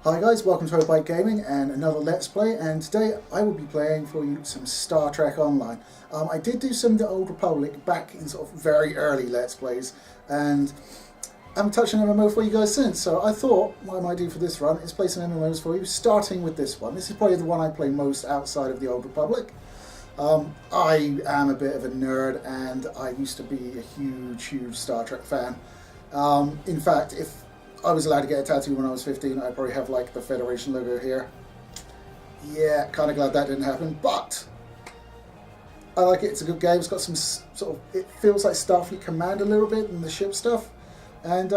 Hi guys, welcome to Robite Gaming and another Let's Play, and today I will be playing for you some Star Trek Online. I did do some of the Old Republic back in sort of very early Let's Plays, and I haven't touched an MMO for you guys since, so I thought what I might do for this run is play some MMOs for you, starting with this one. This is probably the one I play most outside of the Old Republic. I am a bit of a nerd, and I used to be a huge Star Trek fan. In fact, if I was allowed to get a tattoo when I was 15, I'd probably have like the Federation logo here. Yeah, kind of glad that didn't happen, but I like it. It's a good game. It's got some sort of, it feels like Starfleet Command a little bit and the ship stuff, and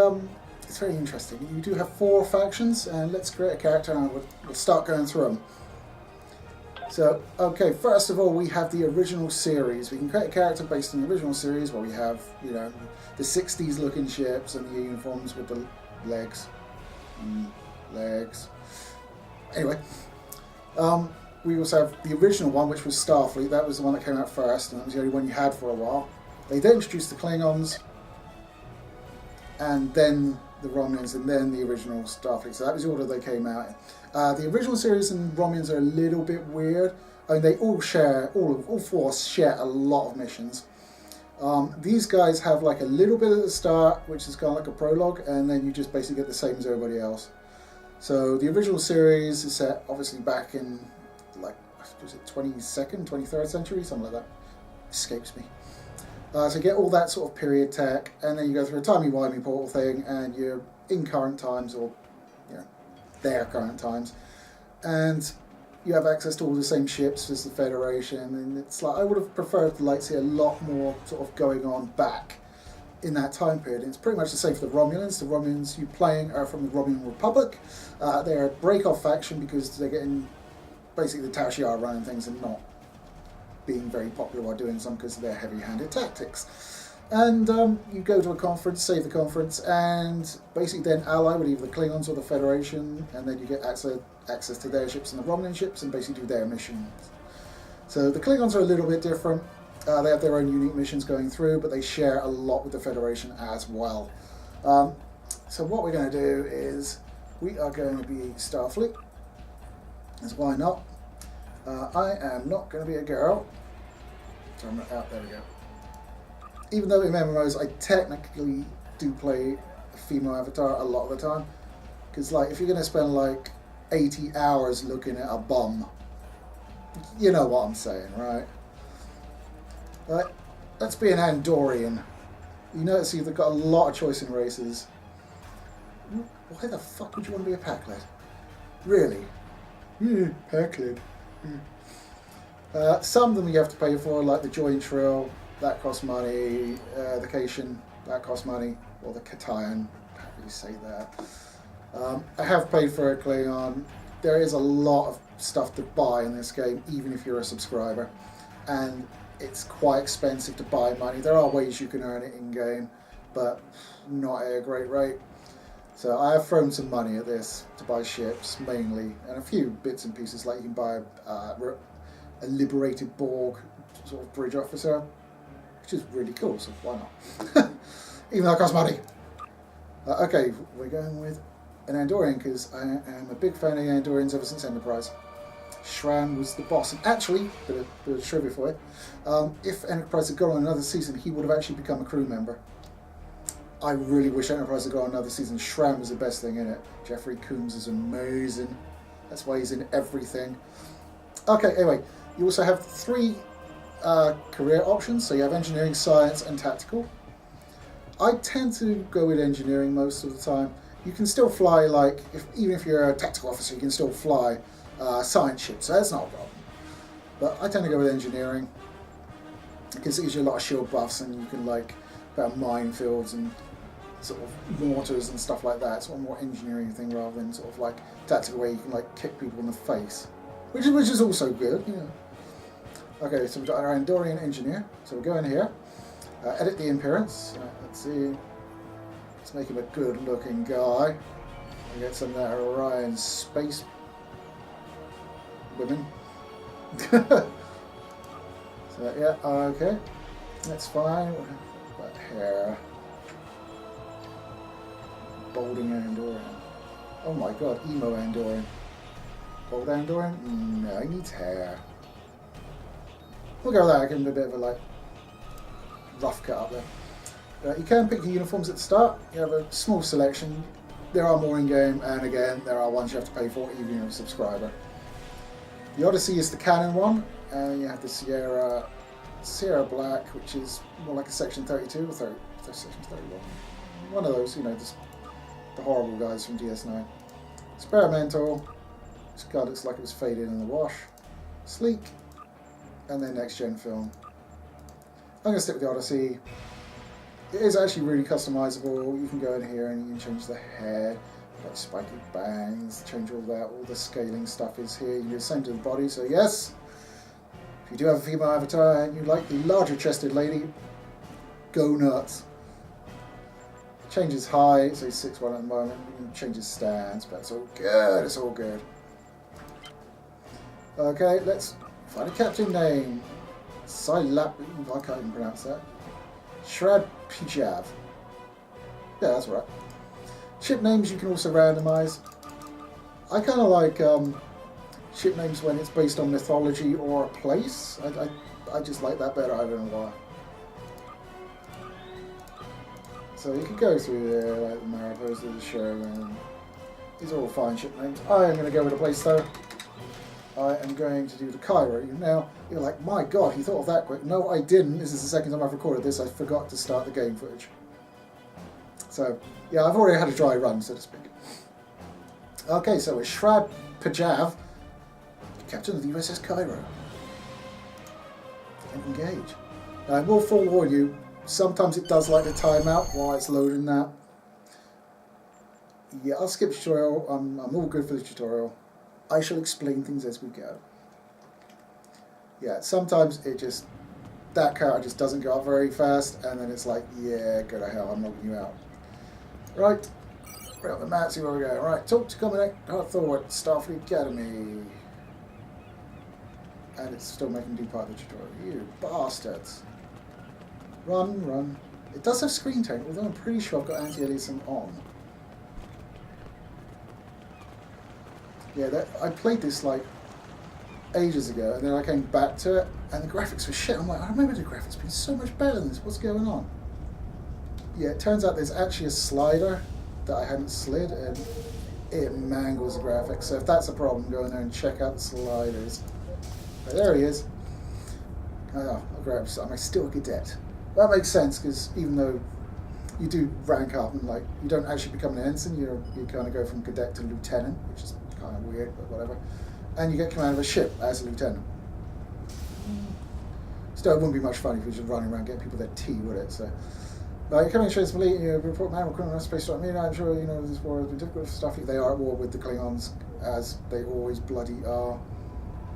it's very interesting. You do have 4 factions, and let's create a character and we'll start going through them. So, okay, first of all, we have the original series. We can create a character based on the original series where we have, you know, the 60s looking ships and the uniforms with the legs. Anyway, we also have the original one, which was Starfleet. That was the one that came out first, and that was the only one you had for a while. They then introduced the Klingons, and then the Romulans, and then the original Starfleet. So that was the order they came out in. The original series and Romulans are a little bit weird. I mean, they all share, all 4 share a lot of missions. These guys have like a little bit at the start, which is kind of like a prologue, and then you just basically get the same as everybody else. So the original series is set obviously back in like, was it 22nd, 23rd century, something like that. Escapes me. So you get all that sort of period tech, and then you go through a timey-wimey portal thing, and you're in current times, or you know, their current times, and you have access to all the same ships as the Federation, and it's like I would have preferred to like see a lot more sort of going on back in that time period. And it's pretty much the same for the Romulans. The Romulans you're playing are from the Romulan Republic. They're a break-off faction because they're getting basically the Tal Shiar running things and not being very popular while doing some because of their heavy-handed tactics. And you go to a conference, save the conference, and basically then ally with either the Klingons or the Federation, and then you get access to their ships and the Romulan ships, and basically do their missions. So the Klingons are a little bit different. They have their own unique missions going through, but they share a lot with the Federation as well. So what we're going to do is we are going to be Starfleet, as why not? I am not going to be a girl. So I'm not out. There we go. Even though in MMOs I technically do play a female avatar a lot of the time, because like if you're going to spend like 80 hours looking at a bum, you know what I'm saying, right? Like, let's be an Andorian. You notice you've got a lot of choice in races. Why the fuck would you want to be a Packlet? Really? Packlet. Some of them you have to pay for, like the Joint Trill. That costs money. The Cation, that costs money. Or the Katayan, how do you say that? I have paid for a Klingon. There is a lot of stuff to buy in this game, even if you're a subscriber. And it's quite expensive to buy money. There are ways you can earn it in-game, but not at a great rate. So I have thrown some money at this to buy ships, mainly, and a few bits and pieces, like you can buy a liberated Borg sort of bridge officer, which is really cool, so why not? Even though it costs money. Okay, we're going with an Andorian, because I am a big fan of the Andorians ever since Enterprise. Shran was the boss, and actually, bit of trivia for you, if Enterprise had gone on another season, he would have actually become a crew member. I really wish Enterprise had gone on another season. Shran was the best thing in it. Jeffrey Combs is amazing. That's why he's in everything. Okay, anyway, you also have 3 career options. So you have engineering, science, and tactical. I tend to go with engineering most of the time. You can still fly, like, even if you're a tactical officer, you can still fly science ships, so that's not a problem. But I tend to go with engineering because it gives you a lot of shield buffs, and you can like about minefields and sort of mortars and stuff like that. It's sort of more engineering thing rather than sort of like tactical where you can like kick people in the face, which is also good. Yeah. Okay, so we've got our Andorian engineer. So we go in here, edit the appearance. Let's see. Let's make him a good-looking guy. We get some of that Orion space women. So yeah, okay, that's fine. What hair? Balding Andorian. Oh my god, emo Andorian. Old Andorian? No, he needs hair. We'll go with that. I give him a bit of a like rough cut up there. You can pick the uniforms at the start. You have a small selection. There are more in game, and again, there are ones you have to pay for, even if you're a subscriber. The Odyssey is the canon one, and you have the Sierra Black, which is more like a Section 32 or Section 31. One of those, you know, just the horrible guys from DS9. Experimental. This guy looks like it was faded in the wash. Sleek. And then next gen film. I'm going to stick with the Odyssey. It is actually really customizable. You can go in here and you can change the hair, like spiky bangs, change all that. All the scaling stuff is here. You can do the same to the body. So yes, if you do have a female avatar and you like the larger chested lady, go nuts. Change his height, so he's 6'1" at the moment. You can change his stance, but it's all good. It's all good. Okay, let's find a captain name. Silap, I can't even pronounce that. Shrad Pijav. Yeah, that's right. Ship names you can also randomize. I kind of like ship names when it's based on mythology or a place. I just like that better. I don't know why. So you can go through there, like the Maripos, the Sherman. These are all fine ship names. I am going to go with a place though. I am going to do the Cairo. Now, you're like, my god, he thought of that quick. No, I didn't. This is the second time I've recorded this. I forgot to start the game footage. So, yeah, I've already had a dry run, so to speak. Okay, so it's Shrad Pijav, captain of the USS Cairo. And engage. Now, I will forewarn you, sometimes it does like the timeout while it's loading that. Yeah, I'll skip tutorial. I'm all good for the tutorial. I shall explain things as we go. Yeah, sometimes it just, that character just doesn't go up very fast, and then it's like, yeah, go to hell, I'm knocking you out. Right, we're up the map, see where we go. Right, talk to Commander Thorwart, Starfleet Academy. And it's still making do part of the tutorial. You bastards. Run, run. It does have screen tank, although I'm pretty sure I've got anti-aliasing on. Yeah, I played this like ages ago, and then I came back to it, and the graphics were shit. I'm like, I remember the graphics being so much better than this. What's going on? Yeah, it turns out there's actually a slider that I hadn't slid, and it mangles the graphics. So if that's a problem, go in there and check out the sliders. But there he is. Oh, great. I'm still a cadet. That makes sense, because even though you do rank up, and like you don't actually become an ensign, you kind of go from cadet to lieutenant, which is kind of weird, but whatever. And you get command of a ship as a lieutenant. Still, it wouldn't be much fun if you were just running around getting people their tea, would it? So, you're coming straight from Fleet, you report man, we're criminal space strike. I'm sure you know this war has been difficult for stuff. They are at war with the Klingons, as they always bloody are.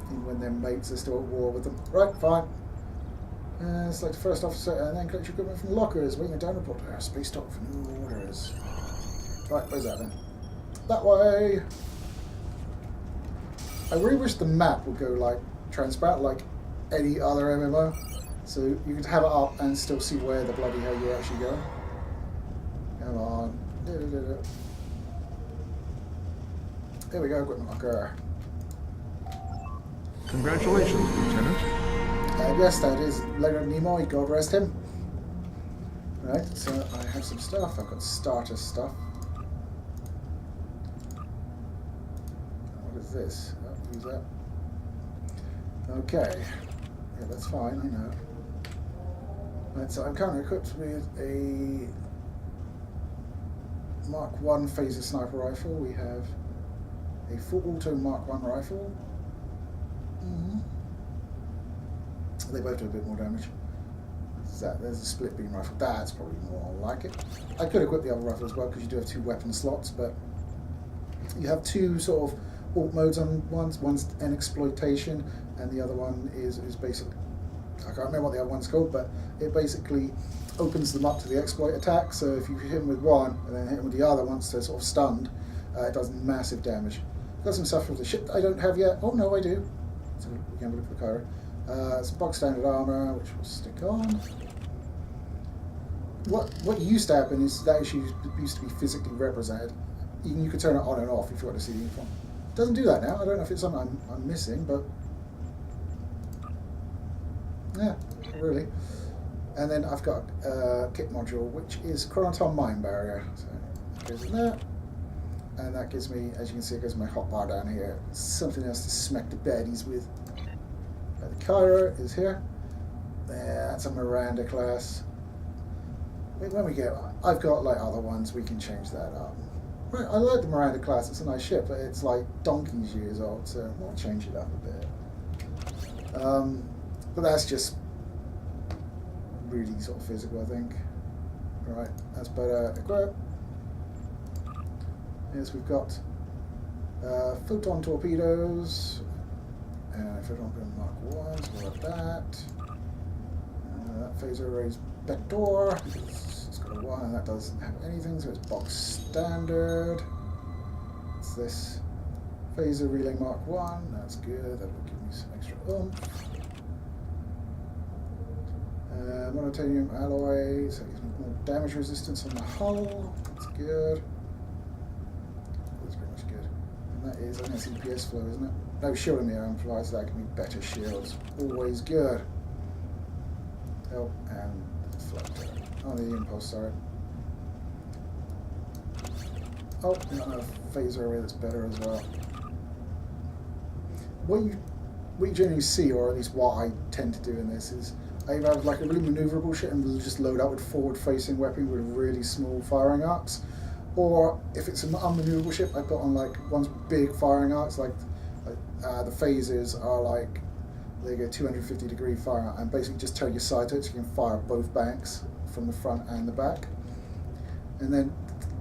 Even when they're mates, they're still at war with them. Right, fine. Select the first officer and then collect your equipment from the lockers. Waiting a down report to our space dock for new orders. Right, where's that then? That way. I really wish the map would go like transparent like any other MMO. So you could have it up and still see where the bloody hell you're actually going. Come on. There we go, equipment locker. Congratulations, Lieutenant. Yes, that is Leonard Nimoy, God rest him. Right, so I have some stuff. I've got starter stuff. What is this? I'll use that. Okay. Yeah, that's fine, I know. Right, so I'm currently equipped with a Mark I phaser sniper rifle. We have a full auto Mark I rifle. They both do a bit more damage. There's a split beam rifle. That's probably more like it. I could equip the other rifle as well because you do have 2 weapon slots, but you have 2 sort of alt modes on one's an exploitation, and the other one is basically, I can't remember what the other one's called, but it basically opens them up to the exploit attack. So if you hit him with one and then hit him with the other once they're sort of stunned, it does massive damage. Got some stuff with the ship that I don't have yet. Oh no, I do. So we can look for the Cairo. Some box standard armor, which we'll stick on. What used to happen is that issue used to be physically represented, you can turn it on and off if you want to see the uniform. It doesn't do that now. I don't know if it's something I'm missing, but yeah, not really. And then I've got a kit module, which is Chronoton Mine Barrier. So that goes in there. And that gives me, as you can see, it gives me my hotbar down here. Something else to smack the baddies with. The Cairo is here. That's a Miranda class. When we get, I've got like other ones, we can change that up. Right, I like the Miranda class, it's a nice ship, but it's like donkey's years old, so we'll change it up a bit. But that's just really sort of physical, I think. Right, that's better equip. Yes, we've got photon torpedoes, and photon Mark 1s, we'll have that. That phaser array's backdoor. It's got a 1 and that doesn't have anything, so it's box standard. It's this phaser relay Mark 1, that's good, that will give me some extra oomph. Monotonium alloy, so it gives me more damage resistance on the hull, that's good. That's pretty much good. And that is, I think that's EPS flow, isn't it? No, shielding the arm flies, that gives me better shields. Always good. Oh, and deflector. Oh, the impulse, sorry. Oh, another phaser array that's better as well. What you generally see, or at least what I tend to do in this, is I either have like a really maneuverable ship and just load up with forward-facing weapon with really small firing arcs, or if it's an unmaneuverable ship, I put on like ones with big firing arcs, like the phasers are like, they go 250-degree fire and basically just turn your side to it so you can fire both banks from the front and the back. And then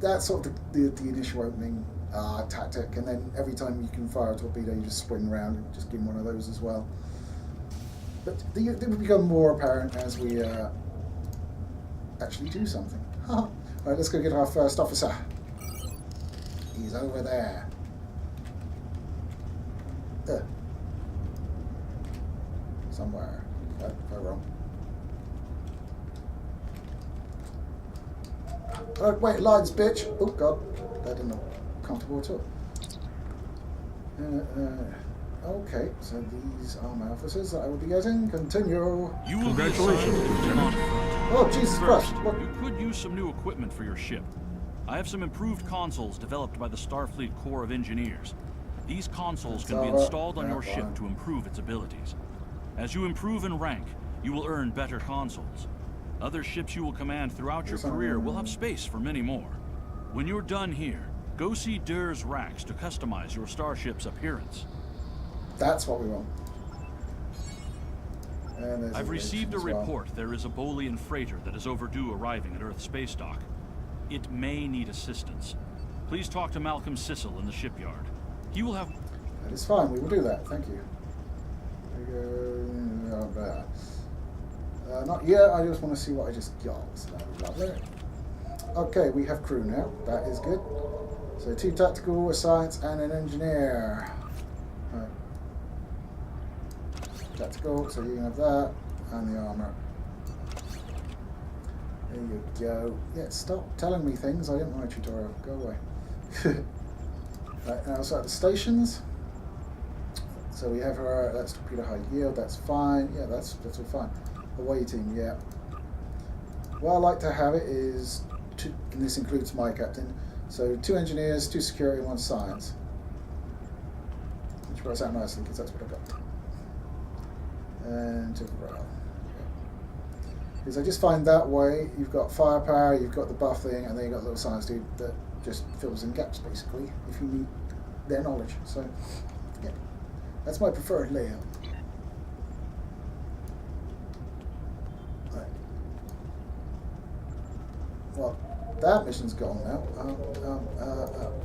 that's sort of the initial opening tactic, and then every time you can fire a torpedo you just spin around and just give them one of those as well. But they will become more apparent as we actually do something. Alright, let's go get our first officer. He's over there. Somewhere. Oh, I'm wrong. Oh, wait, lines, bitch! Oh, God. That didn't look comfortable at all. Okay, so these are my officers that I will be getting. Continue. You will be assigned to the command front. Oh, Jesus Christ. What? You could use some new equipment for your ship. I have some improved consoles developed by the Starfleet Corps of Engineers. These consoles can be installed on your ship to improve its abilities. As you improve in rank, you will earn better consoles. Other ships you will command throughout your career will have space for many more. When you're done here, go see Dur's racks to customize your starship's appearance. That's what we want. I've received a report there is a Bolian freighter that is overdue arriving at Earth space dock. It may need assistance. Please talk to Malcolm Sissel in the shipyard. He will have... That is fine, we will do that, thank you. Not yet, I just want to see what I just got. So lovely. Okay, we have crew now, that is good. So 2 tactical, a science, and an engineer. Right. Tactical, so you can have that, and the armor. There you go. Yeah, stop telling me things, I didn't want a tutorial, go away. Right, now so at the stations. So we have her, that's torpedo high yield, that's fine, yeah, that's all fine. Away team, yeah. What I like to have it is, and this includes my captain, so 2 engineers, 2 security, 1 science. Which works out nicely because that's what I got. And to rail. Because I just find that way, you've got firepower, you've got the buff thing, and then you've got a little science dude that just fills in gaps basically, if you need their knowledge. So, yeah. That's my preferred layout. Right. Well, that mission's gone now.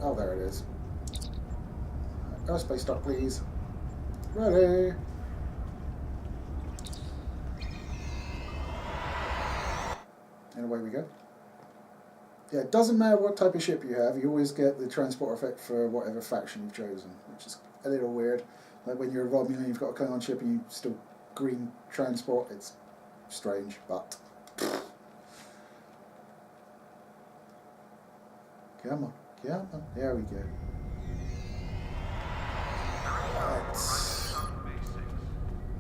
Oh, there it is. Aerospace dock, please. Ready. And away we go. Yeah, it doesn't matter what type of ship you have, you always get the transport effect for whatever faction you've chosen, which is a little weird. Like when you're a Romulan, you've got a Klingon ship and you still green transport, it's strange, but... Come on, Yeah, there we go.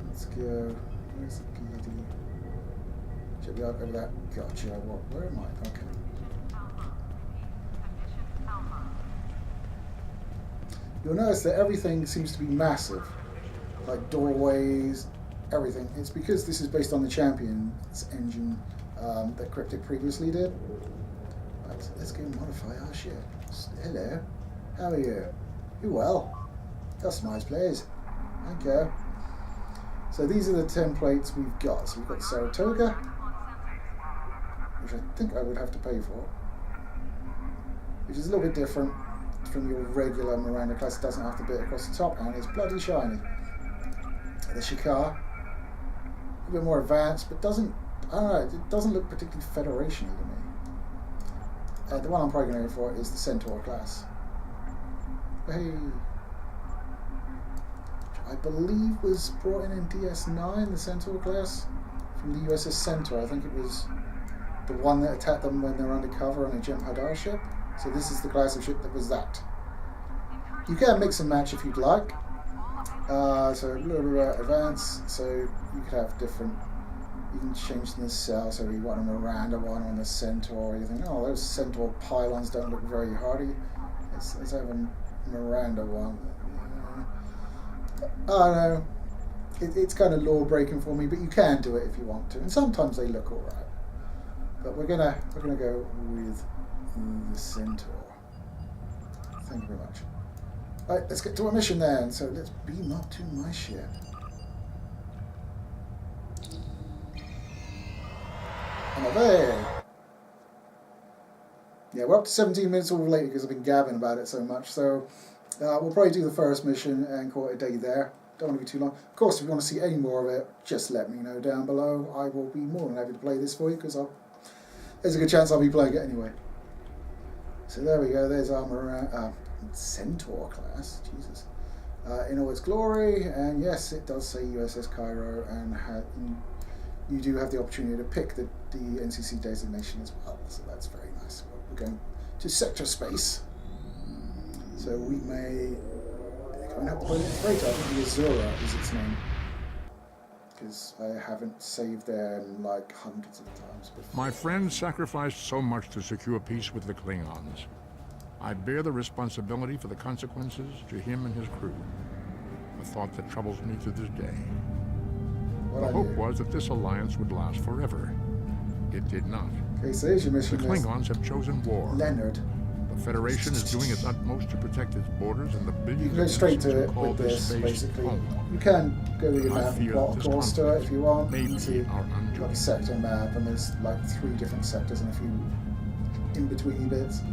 Let's go. Where's the PD? Should be out over that. Gotcha. Where am I? Okay. You'll notice that everything seems to be massive. Like doorways, everything. It's because this is based on the Champion's engine that Cryptic previously did. Right, let's go modify our ship. Hello. How are you? You well? Customize, please. Thank you. So these are the templates we've got. So we've got the Saratoga, which I think I would have to pay for, which is a little bit different from your regular Miranda class. It doesn't have the bit across the top, and it's bloody shiny. The Shikar, a bit more advanced, but doesn't, I don't know, it doesn't look particularly Federation-y to me. The one I'm probably going to go for is the Centaur class. Hey. I believe was brought in DS9, the Centaur class, from the USS Centaur. I think it was the one that attacked them when they were undercover on a Jem Hadar ship. So this is the class of ship that was that. You can mix and match if you'd like. So a little bit advanced, so you could have different, you can change the cell, so you want a Miranda one on the Centaur, you think, oh, those Centaur pylons don't look very hardy. Let's have a Miranda one. I don't know. It's kind of law breaking for me, but you can do it if you want to, and sometimes they look alright. But we're gonna go with the Centaur. Thank you very much. Alright, let's get to our mission then. So let's beam up to my ship. And away! Yeah, we're up to 17 minutes all later because I've been gabbing about it so much. So we'll probably do the first mission and call it a day there. Don't want to be too long. Of course, if you want to see any more of it, just let me know down below. I will be more than happy to play this for you because there's a good chance I'll be playing it anyway. So there we go. There's our Centaur class. Jesus. In all its glory. And yes, it does say USS Cairo, and you do have the opportunity to pick the NCC designation as well. So that's very nice. We're going to sector space. So we may go and have to play the freighter. I think the Azura is its name. Because I haven't saved them like hundreds of times before. My friends sacrificed so much to secure peace with the Klingons. I bear the responsibility for the consequences to him and his crew. A thought that troubles me to this day. The hope was that this alliance would last forever. It did not. Okay, so here's your mission. The Klingons have chosen war. Leonard. The Federation is doing its utmost to protect its borders and the billions. You can go straight to it with this, basically. You can go with your map and plot a course to it if you want. You can see like a sector map, and there's like 3 different sectors and a few in-betweeny bits.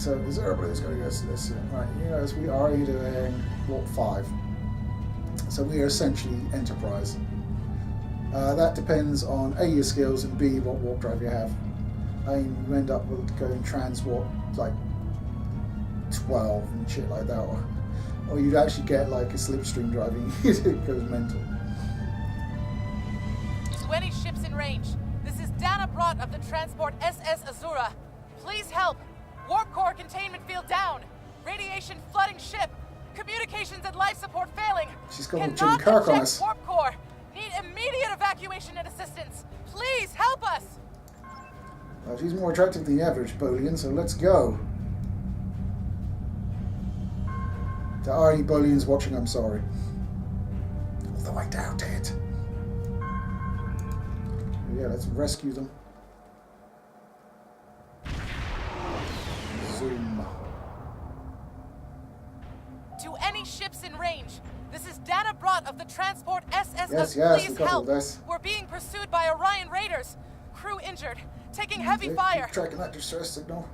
So is everybody's going to go to this? Right, you know, as we are doing Warp 5. So we are essentially Enterprise. That depends on A, your skills, and B, what warp drive you have. I mean, you end up with going transwarp like 12 and shit like that, or you'd actually get like a slipstream driving. It goes mental. To any ships in range, this is Dana Brott of the transport SS Azura. Please help. Warp core containment field down. Radiation flooding ship. Communications and life support failing. She's got Jim Kirk on us. Warp core. Need immediate evacuation and assistance. Please help us. Well, she's more attractive than the average Bolian, so let's go. If there are any Bolians watching, I'm sorry. Although I doubt it. Yeah, let's rescue them. Zoom. To any ships in range, this is Dana Brott of the transport SS. Yes, Please help. We're being pursued by Orion raiders. Crew injured. Taking heavy fire. Keep tracking that distress signal.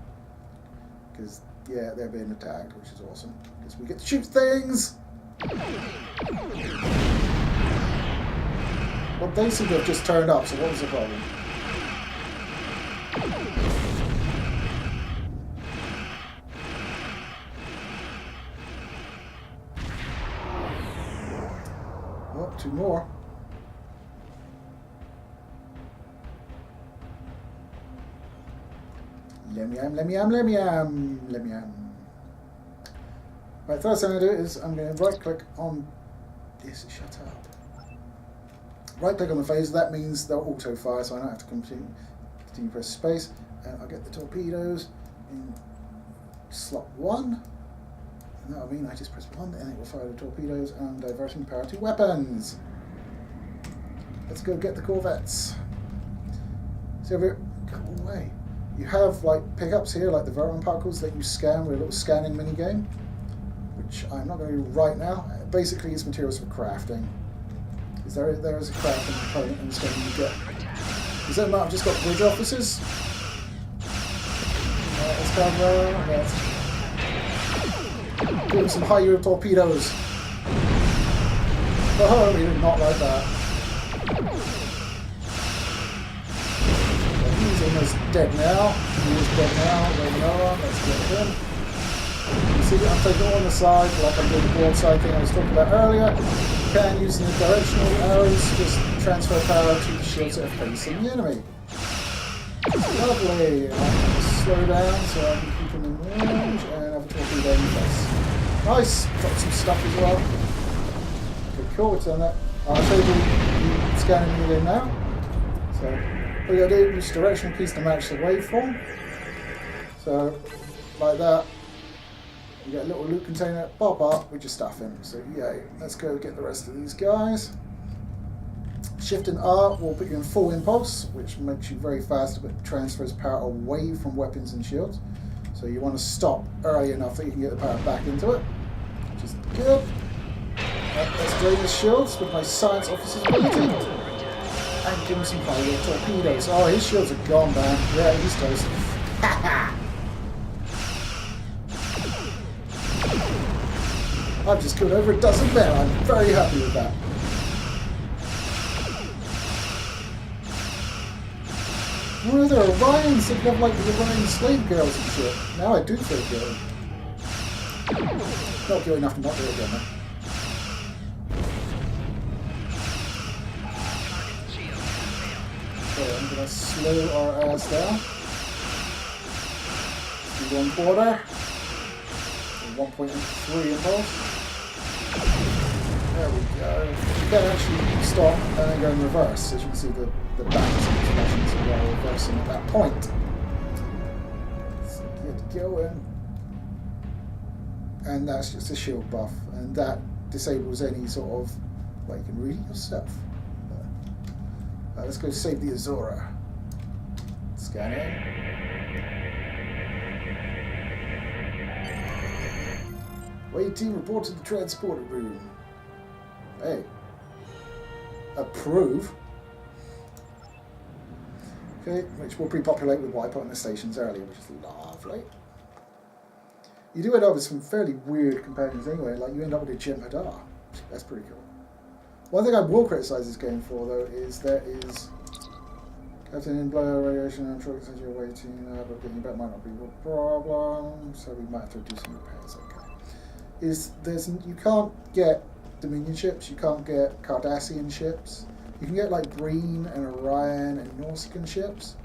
Because, yeah, they're being attacked, which is awesome. Because we get to shoot things! Well, they seem to have just turned up, so what was the problem? Oh, 2 more. Lem-yam. Right, first thing I'm going to do is I'm going to right click on this. Shut up. Right click on the phaser, that means they'll auto fire, so I don't have to continue press space. And I'll get the torpedoes in slot 1. And that'll mean I just press 1 and it will fire the torpedoes and diverting power to weapons. Let's go get the corvettes. So go away. You have like pickups here, like the Veteran particles that you scan with a little scanning mini game, which I'm not going to do right now. Basically, it's materials for crafting. Because there is a crafting component in this game you get. Does that matter? I've just got bridge officers. Let's go around. Let's do some high yield torpedoes. Oh, we did not like that. He's almost dead now. He is dead now. Moving on. Let's get him. You see, I'm taking it on the side, like I'm doing the broadside thing I was talking about earlier. You can, using the directional arrows, just transfer power to the shields that are facing the enemy. Lovely. Slow down so I can keep him in range and have a torpedo in place. Nice. Got some stuff as well. Okay, cool. We've done that. I'll show you the scanning unit in now. So, what you gotta do, use directional keys to match the waveform. So, like that. You get a little loot container, pop up with your stuff in. So, yay. Let's go get the rest of these guys. Shift and R will put you in full impulse, which makes you very fast, but transfers power away from weapons and shields. So you want to stop early enough that you can get the power back into it, which is good. Let's drain the shields with my science officer's ability. And give him some high torpedoes. Oh, his shields are gone, man. Yeah, he's toast. I've just killed over a dozen men. I'm very happy with that. Oh, they're Orions. They look like the Orion Slave Girls and shit. Now I do feel good. Not good enough to not do it again, man. Okay, I'm gonna slow our ass down. Do 1/4. 1.3 impulse. There we go. You can actually stop and then go in reverse. As you can see, the backs and flashing so we're reversing at that point. Let's get going. And that's just a shield buff, and that disables any sort of. Well, you can read it yourself. Let's go save the Azura. Scan in. Wait team, report to the transporter room. Hey. Approve. Okay, which will pre-populate with what I put on the stations earlier, which is lovely. You do end up with some fairly weird companions anyway, like you end up with a Jim Hadar. That's pretty cool. One thing I will criticise this game for, though, is there is Captain in blow radiation. I'm sure it's your waiting, but getting back might not be a problem, so we might have to do some repairs. Okay. You can't get Dominion ships, you can't get Cardassian ships. You can get like Green and Orion and Norsican ships.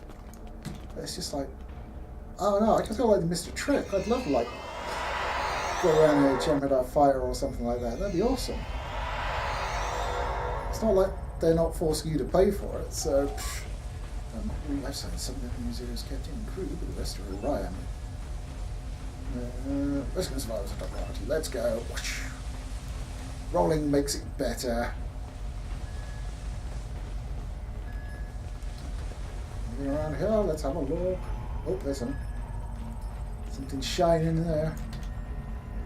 But it's just like, oh no, I just feel like the Mr. Trick. I'd love to like go around a Jem'Hadar fighter or something like that. That'd be awesome. It's not like they're not forcing you to pay for it, so I've signed some of the New Zealand's captain and crew, but the rest are Orion. Let's go as far as a top priority. Let's go. Rolling makes it better. Moving around here, let's have a look. Oh, there's something shining there.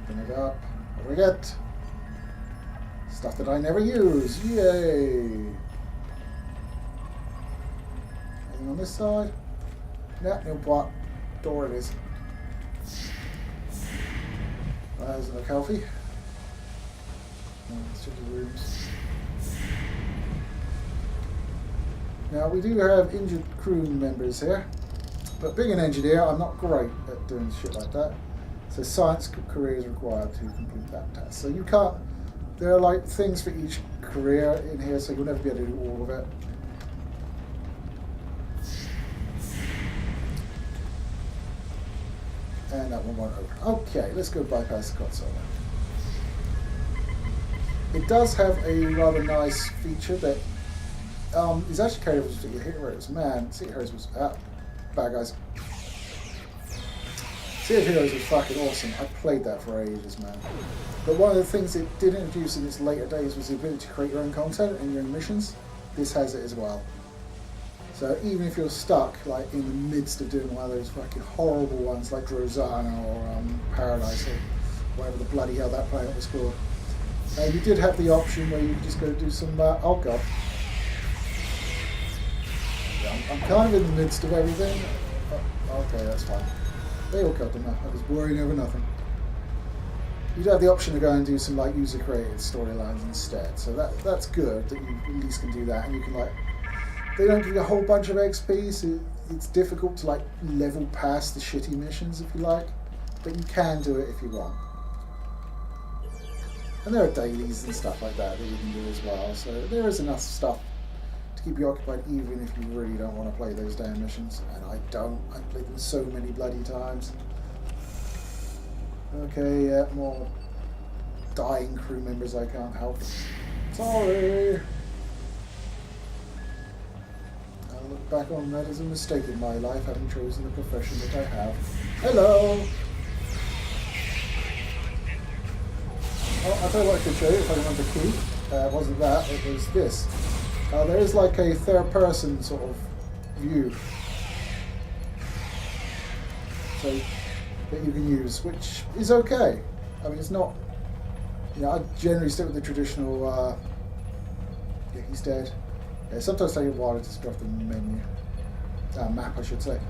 Open it up. What do we get? Stuff that I never use. Yay! Anything on this side? No, no plot. Door it is. There's the Kelfie. Let's check the rooms. Now we do have injured crew members here, but being an engineer, I'm not great at doing shit like that. So science career is required to complete that task. So you can't. There are like things for each career in here, so you'll never be able to do all of it. And that one won't open. Okay, let's go bypass the console then. It does have a rather nice feature that is actually carried over to your heroes. Man, Sea of Heroes was... bad guys. Sea of Heroes was fucking awesome. I played that for ages, man. But one of the things it did introduce in its later days was the ability to create your own content and your own missions. This has it as well. So even if you're stuck, like, in the midst of doing one of those fucking horrible ones like Drozana or Paradise or whatever the bloody hell that planet was called, you did have the option where you could just go do some, oh god. Yeah, I'm kind of in the midst of everything. Oh, okay, that's fine. They all killed them now. I was worrying over nothing. You'd have the option to go and do some like user-created storylines instead. So that's good that you at least can do that, and you can like. They don't give you a whole bunch of XP, so it's difficult to like level past the shitty missions if you like, but you can do it if you want. And there are dailies and stuff like that you can do as well. So there is enough stuff to keep you occupied, even if you really don't want to play those damn missions. And I don't. I've played them so many bloody times. Okay, yeah, more dying crew members I can't help. Sorry. I'll look back on that as a mistake in my life, having chosen the profession that I have. Hello! Oh, I'll tell you what I could show you if I remember the key. It wasn't that, it was this. There is like a third-person sort of view. So, that you can use, which is okay. I mean, it's not, you know, I generally stick with the traditional, yeah, he's dead. Yeah, sometimes take a while to just go off the menu. Map, I should say.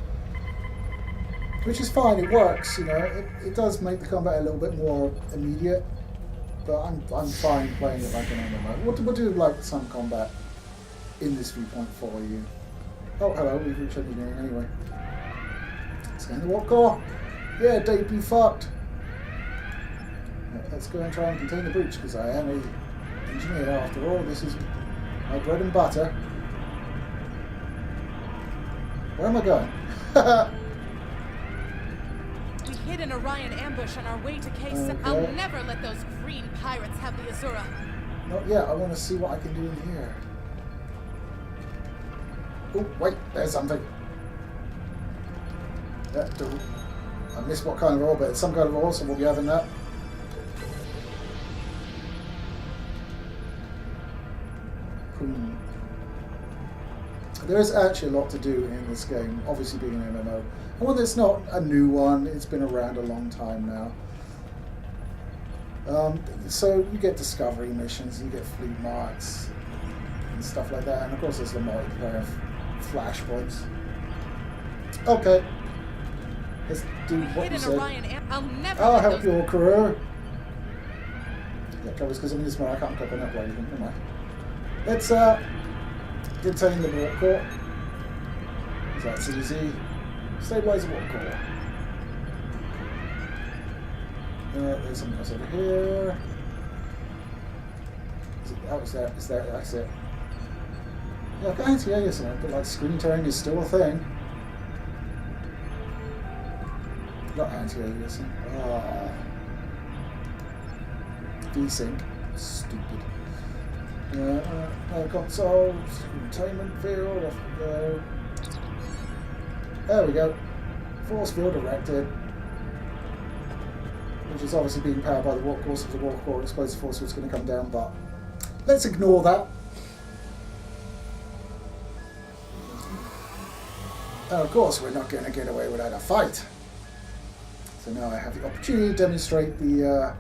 Which is fine, it works, you know, it does make the combat a little bit more immediate, but I'm fine playing it like an MMO. What do like some combat in this viewpoint for you? Oh, hello, we've reached engineering anyway. Scan the warp core. Yeah, they'd be fucked. Let's go and try and contain the breach, because I am an engineer after all. This is my bread and butter. Where am I going? We hid an Orion ambush on our way to Case. Okay. I'll never let those green pirates have the Azura. Not yet. I want to see what I can do in here. Oh, wait. There's something. I missed what kind of ore, but it's some kind of ore, so we'll be having that. Boom. There is actually a lot to do in this game, obviously being an MMO. And one that's not a new one, it's been around a long time now. So you get discovery missions, you get fleet marks, and stuff like that. And of course there's the multiplayer flashpoints. Okay. Let's do what you said. I'll help your crew. Yeah, trouble is because I'm in this mode, I can't click on that bloody thing. Never mind. Let's detain the warp core. That's easy. Stabilize the warp core. There's something else over here. Is that, that's it. Yeah, I can't hear you something, but like screen tearing is still a thing. Not anti-aliasing. Desync. Stupid. Console. Containment field. Off we go. There we go. Force field erected. Which is obviously being powered by the warp core, so the warp core explosive force was going to come down, but let's ignore that. Of course, we're not going to get away without a fight. So now I have the opportunity to demonstrate the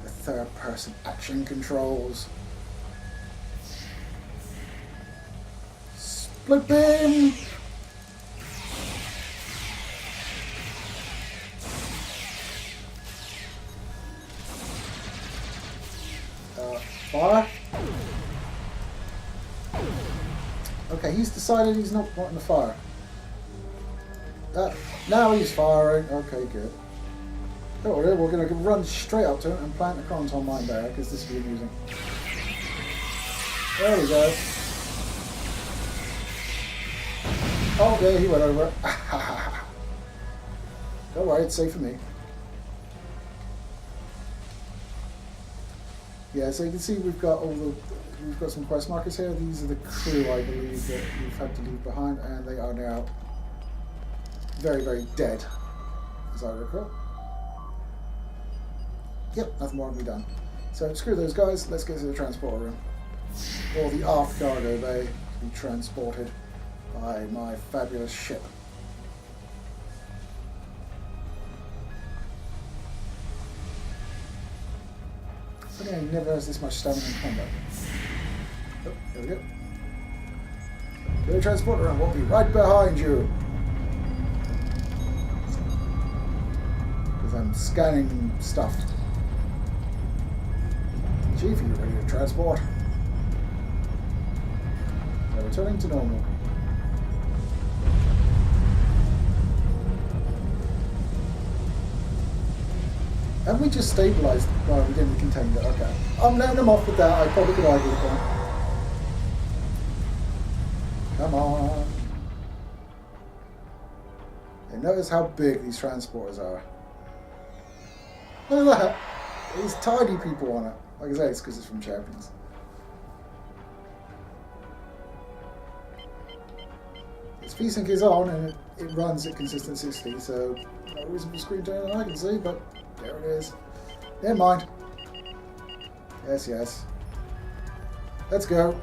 third-person action controls. Split beam! Fire. Okay, he's decided he's not wanting to fire. Now he's firing. Okay, good. Don't worry, we're going to run straight up to him and plant the Chronoton mine barrier because this will be amusing. There we go. Oh, yeah, he went over it. Don't worry, it's safe for me. Yeah, so you can see we've got some quest markers here. These are the crew, I believe, that we've had to leave behind, and they are now very, very dead, as I recall. Yep, nothing more can be done. So screw those guys, let's get to the transporter room. Or the aft cargo bay to be transported by my fabulous ship. Funny how he never has this much stamina in combat. Oh, there we go. Go to the transporter room, we'll be right behind you. Because I'm scanning stuff. Chief, are you ready to transport? So returning to normal. Haven't we just stabilised? Well, we didn't contain it, okay. I'm letting them off with that, I probably could argue with them. Come on. And notice how big these transporters are. Look at that! There's tiny people on it. Like I say, it's because it's from Champions. Its VSync is on and it runs at consistent 60, so no reason for screen turn I can see, but there it is. Never mind. Yes, yes. Let's go.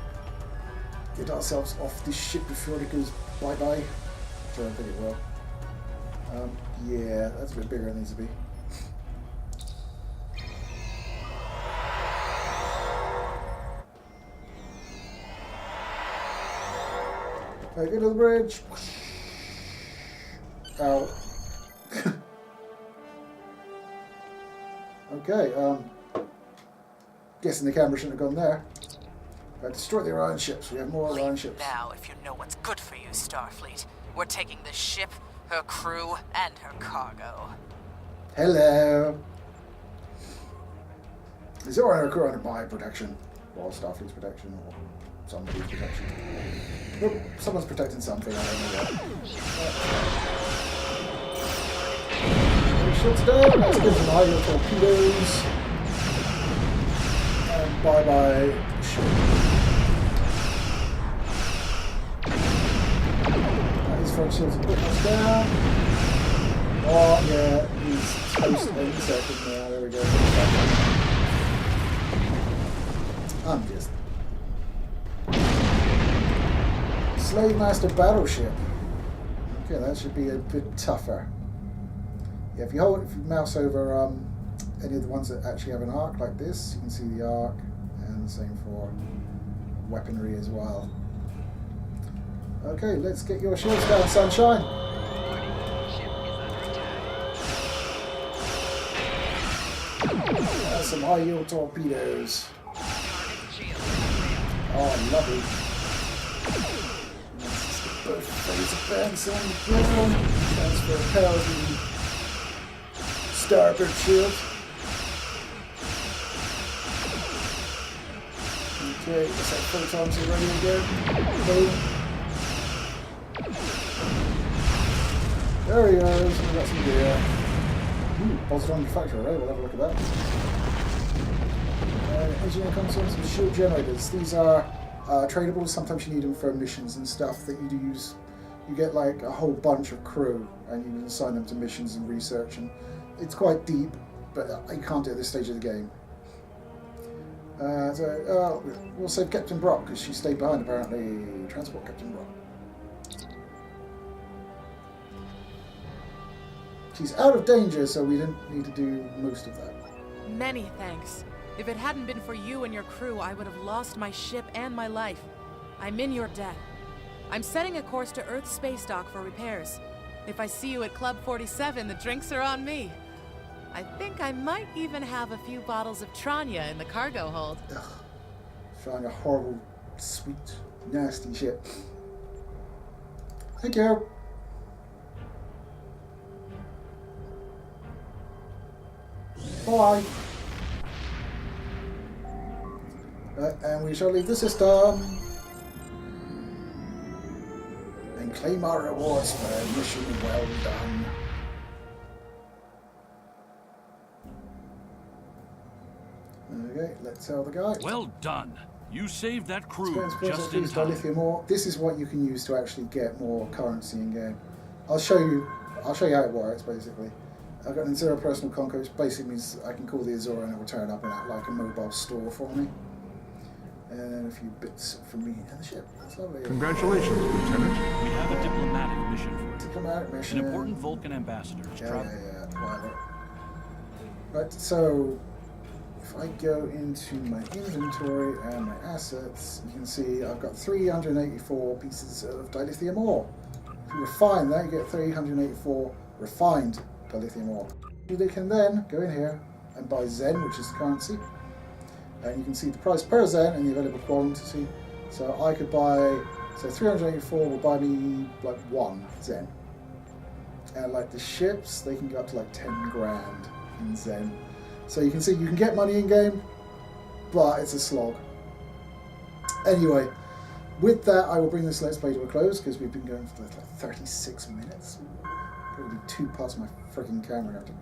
Get ourselves off this ship before it goes bye-bye. I don't think it will. Yeah, that's a bit bigger than it needs to be. Right, go to the bridge. Ow. Okay, guessing the camera shouldn't have gone there. Destroy the Orion ships. We have more Orion ships. Now, if you know what's good for you, Starfleet. We're taking this ship, her crew, and her cargo. Hello. Is the Orion crew under my protection? Or Starfleet's protection, or somebody's protection? Nope, someone's protecting something, I don't know what. Shields down, let's give some high torpedoes. And bye-bye ship. His front shields are putting us down. Oh yeah, he's supposed to any second now, there we go. I'm just... Slave Master Battleship. Okay, that should be a bit tougher. Yeah, if you mouse over any of the ones that actually have an arc like this, you can see the arc, and the same for weaponry as well. Okay, let's get your shields down, sunshine. That's some high yield torpedoes. Oh, lovely. Both phase events on the ground. Transfer power to the starboard shield. Okay, looks like photons are ready again. Boom. There he goes. We got some gear. Ooh, positive on the factory array. We'll have a look at that. Engineer console, some shield generators. These are tradables. Sometimes you need them for missions and stuff that you do use. You get like a whole bunch of crew and you can assign them to missions and research, and it's quite deep, but you can't do it at this stage of the game. We'll save Captain Brock because she stayed behind apparently. Transport Captain Brock. She's out of danger, so we didn't need to do most of that. Many thanks. If it hadn't been for you and your crew, I would have lost my ship and my life. I'm in your debt. I'm setting a course to Earth's space dock for repairs. If I see you at Club 47, the drinks are on me. I think I might even have a few bottles of Tranya in the cargo hold. Ugh. Tranya, horrible, sweet, nasty shit. Thank you. Bye. And we shall leave the system and claim our rewards for a mission well done. Okay, let's tell the guy. Well done. You saved that crew Experience just in use time. dilithium ore. This is what you can use to actually get more currency in game. I'll show you how it works basically. I've got an Azura personal conco, which basically means I can call the Azura and it will turn up in like a mobile store for me. And then a few bits from me and the ship. That's lovely. Congratulations, Lieutenant. We have a diplomatic mission for you. Diplomatic mission. An important Vulcan ambassador is traveling. Whatever. Right, so if I go into my inventory and my assets, you can see I've got 384 pieces of dilithium ore. If you refine that, you get 384 refined dilithium ore. You can then go in here and buy Zen, which is the currency. And you can see the price per Zen and the available quantity. So I could buy, so 384 will buy me like 1 Zen. And like the ships, they can go up to like 10 grand in Zen. So you can see you can get money in game, but it's a slog. Anyway, with that, I will bring this Let's Play to a close because we've been going for like 36 minutes. Probably 2 parts of my freaking camera. I have to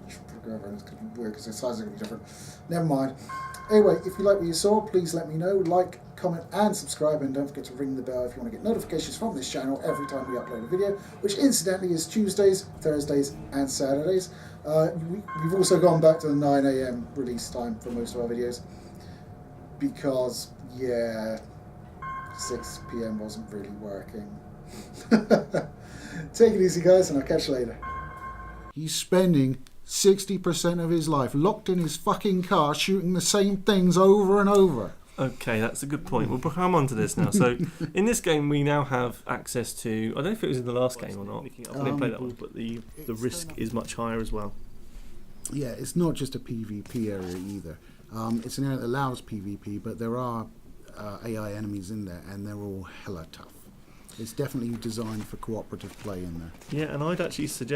go over and it's going to be weird because the size is going to be different. Never mind. Anyway, if you like what you saw, please let me know. Like, comment, and subscribe. And don't forget to ring the bell if you want to get notifications from this channel every time we upload a video, which incidentally is Tuesdays, Thursdays, and Saturdays. We've also gone back to the 9 AM release time for most of our videos because, yeah, 6 PM wasn't really working. Take it easy, guys, and I'll catch you later. He's spending 60% of his life locked in his fucking car shooting the same things over and over. Okay, that's a good point. We'll come on to this now. So, in this game, we now have access to... I don't know if it was in the last game or not. I didn't play that one, but the risk is much higher as well. Yeah, it's not just a PvP area either. It's an area that allows PvP, but there are AI enemies in there, and they're all hella tough. It's definitely designed for cooperative play in there. Yeah, and I'd actually suggest